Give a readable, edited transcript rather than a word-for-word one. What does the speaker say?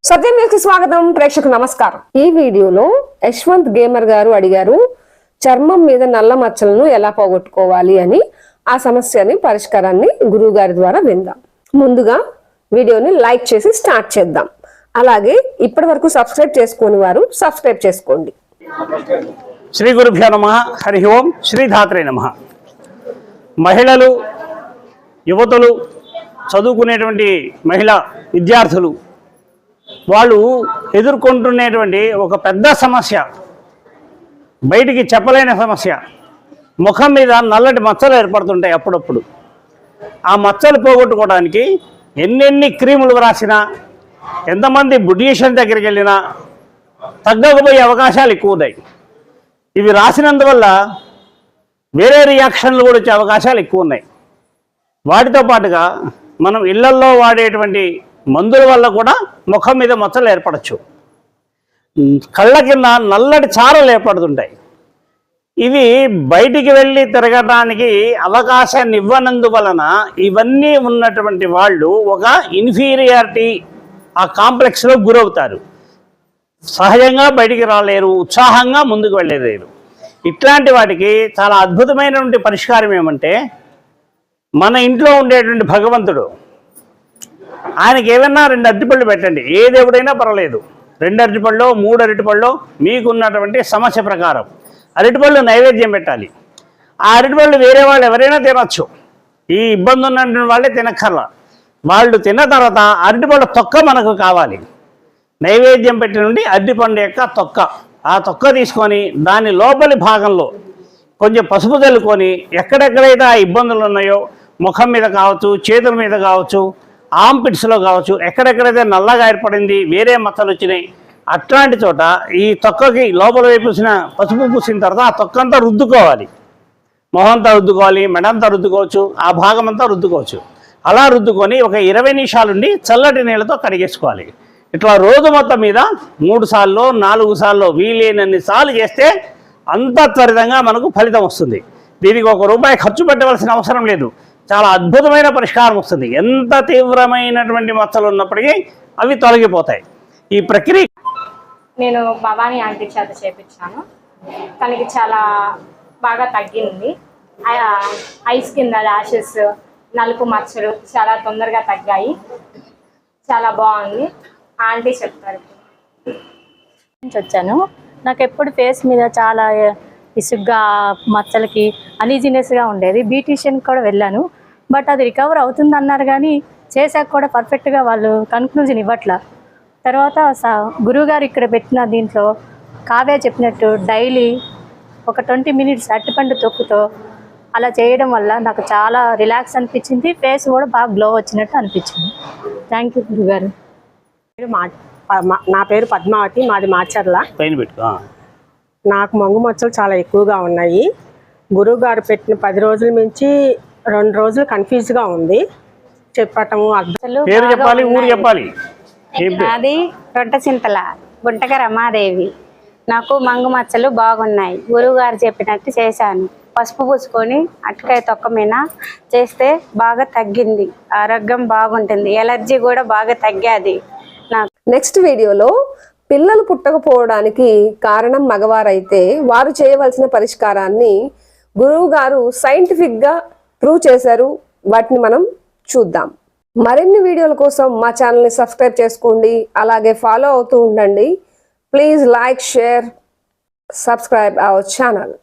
సత్యం news కి స్వాగతం. ప్రేక్షకులకు నమస్కారం. ఈ వీడియోలో యశ్వంత్ గేమర్ గారు అడిగారు చర్మం మీద నల్ల మచ్చలను ఎలా పోగొట్టుకోవాలి అని. ఆ సమస్యని పరిష్కారాన్ని గురువు గారి ద్వారా విందాం. ముందుగా వీడియోని లైక్ చేసి స్టార్ట్ చేద్దాం. అలాగే ఇప్పటి వరకు సబ్స్క్రైబ్ చేసుకోని వారు సబ్స్క్రైబ్ చేసుకోండి. శ్రీ గురుభ్యో నమః. హరి ఓం. శ్రీధాత్రే నమః. మహిళలు, యువతులు, చదువుకునేటువంటి మహిళా విద్యార్థులు వాళ్ళు ఎదుర్కొంటున్నటువంటి ఒక పెద్ద సమస్య, బయటికి చెప్పలేని సమస్య. ముఖం మీద నల్లటి మచ్చలు ఏర్పడుతుంటాయి అప్పుడప్పుడు. ఆ మచ్చలు పోగొట్టుకోవడానికి ఎన్నెన్ని క్రీములు రాసినా, ఎంతమంది బ్యూటీషియన్ దగ్గరికి వెళ్ళినా తగ్గకపోయే అవకాశాలు ఎక్కువ ఉన్నాయి. ఇవి రాసినందువల్ల వేరే రియాక్షన్లు కూడా వచ్చే అవకాశాలు ఎక్కువ ఉన్నాయి. వాటితో పాటుగా మనం ఇళ్లల్లో వాడేటువంటి మందుల వల్ల కూడా ముఖం మీద మచ్చలు ఏర్పడచ్చు. కళ్ళ కింద నల్లటి చారలు ఏర్పడుతుంటాయి. ఇవి బయటికి వెళ్ళి తిరగడానికి అవకాశాన్ని ఇవ్వనందువలన ఇవన్నీ ఉన్నటువంటి వాళ్ళు ఒక ఇన్ఫీరియారిటీ ఆ కాంప్లెక్స్లో గురవుతారు. సహజంగా బయటికి రాలేరు, ఉత్సాహంగా ముందుకు వెళ్ళలేరు. ఇట్లాంటి వాటికి చాలా అద్భుతమైనటువంటి పరిష్కారం ఏమంటే, మన ఇంట్లో ఉండేటువంటి భగవంతుడు, ఆయనకి ఏమన్నా 2 అరటిపళ్ళు పెట్టండి. ఏ దేవుడైనా పర్వాలేదు. 2 అరటిపళ్ళు, 3 అరటిపళ్ళు మీకున్నటువంటి సమస్య ప్రకారం అరటిపళ్ళు నైవేద్యం పెట్టాలి. ఆ అరటిపళ్ళు వేరే వాళ్ళు ఎవరైనా తినచ్చు. ఈ ఇబ్బంది ఉన్నటువంటి వాళ్ళే తినక్కర్లా. వాళ్ళు తిన్న తర్వాత అరటిపళ్ళ తొక్క మనకు కావాలి. నైవేద్యం పెట్టి నుండి అరటిపండు యొక్క తొక్క, ఆ తొక్క తీసుకొని దాని లోపలి భాగంలో కొంచెం పసుపు చల్లుకొని ఎక్కడెక్కడైతే ఆ ఇబ్బందులు ఉన్నాయో, ముఖం మీద కావచ్చు, చేతుల మీద కావచ్చు, ఆంపిట్స్లో కావచ్చు, ఎక్కడెక్కడైతే నల్లగా ఏర్పడింది, వేరే మచ్చలు వచ్చినాయి, అట్లాంటి చోట ఈ తొక్కకి లోపల వేసిన పసుపు పూసిన తర్వాత ఆ తొక్కంతా రుద్దుకోవాలి. మొహంతా రుద్దుకోవాలి, మెడంతా రుద్దుకోవచ్చు, ఆ భాగం అంతా రుద్దుకోవచ్చు. అలా రుద్దుకొని ఒక 20 నిమిషాలుండి చల్లటి నీళ్ళతో కడిగేసుకోవాలి. ఇట్లా రోజు మొత్తం మీద 3 సార్లు 4 సార్లు వీలైనన్ని సార్లు చేస్తే అంత త్వరితంగా మనకు ఫలితం వస్తుంది. దీనికి ₹1 ఖర్చు పెట్టవలసిన అవసరం లేదు. చాలా అద్భుతమైన పరిష్కారం వస్తుంది. ఎంత తీవ్రమైనటువంటి మచ్చలు ఉన్నప్పటికీ అవి తొలగిపోతాయి. ఈ ప్రక్రియ నేను భవానీ ఆంటీ చేత చేపించాను. తనకి చాలా బాగా తగ్గింది. ఐస్ కింద ర్యాషెస్, నలుపు మచ్చలు చాలా తొందరగా తగ్గాయి. చాలా బాగుంది. ఆంటీ చెప్తారు. వచ్చాను. నాకు ఎప్పుడు ఫేస్ మీద చాలా ఇసుగ్గా, మచ్చలకి అనీజినెస్గా ఉండేది. బ్యూటీషియన్ కూడా వెళ్ళాను, బట్ అది రికవర్ అవుతుంది అన్నారు. కానీ చేశాక కూడా పర్ఫెక్ట్గా వాళ్ళు కన్క్లూజన్ ఇవ్వట్లా. తర్వాత గురువుగారు ఇక్కడ పెట్టిన దీంట్లో కావ్య చెప్పినట్టు డైలీ ఒక 20 మినిట్స్ అరటిపండు తొక్కుతో అలా చేయడం వల్ల నాకు చాలా రిలాక్స్ అనిపించింది. ఫేస్ కూడా బాగా గ్లో వచ్చినట్టు అనిపించింది. థ్యాంక్ యూ గురుగారు. నా పేరు పద్మావతి, మాది మాచర్ల. నాకు మంగు మచ్చలు చాలా ఎక్కువగా ఉన్నాయి. గురువు గారు పెట్టిన 10 రోజుల నుంచి 2 రోజులు కన్ఫ్యూజ్గా ఉంది. చెప్పటము అది రొట్టెసింతల గుంటక రమాదేవి. నాకు మంగు మచ్చలు బాగున్నాయి. గురువు గారు చెప్పినట్టు చేశాను. పసుపు పూసుకొని అటకాయ తొక్క మీద చేస్తే బాగా తగ్గింది. ఆరోగ్యం బాగుంటుంది. ఎలర్జీ కూడా బాగా తగ్గాది. నెక్స్ట్ వీడియోలో పిల్లలు పుట్టకపోవడానికి కారణం మగవారైతే వారు చేయవలసిన పరిష్కారాన్ని గురువు గారు సైంటిఫిక్ గా ప్రూవ్ చేశారు. వాటిని మనం చూద్దాం. మరిన్ని వీడియోల కోసం మా ఛానల్ని సబ్స్క్రైబ్ చేసుకోండి. అలాగే ఫాలో అవుతూ ఉండండి. Please like, share, subscribe our channel.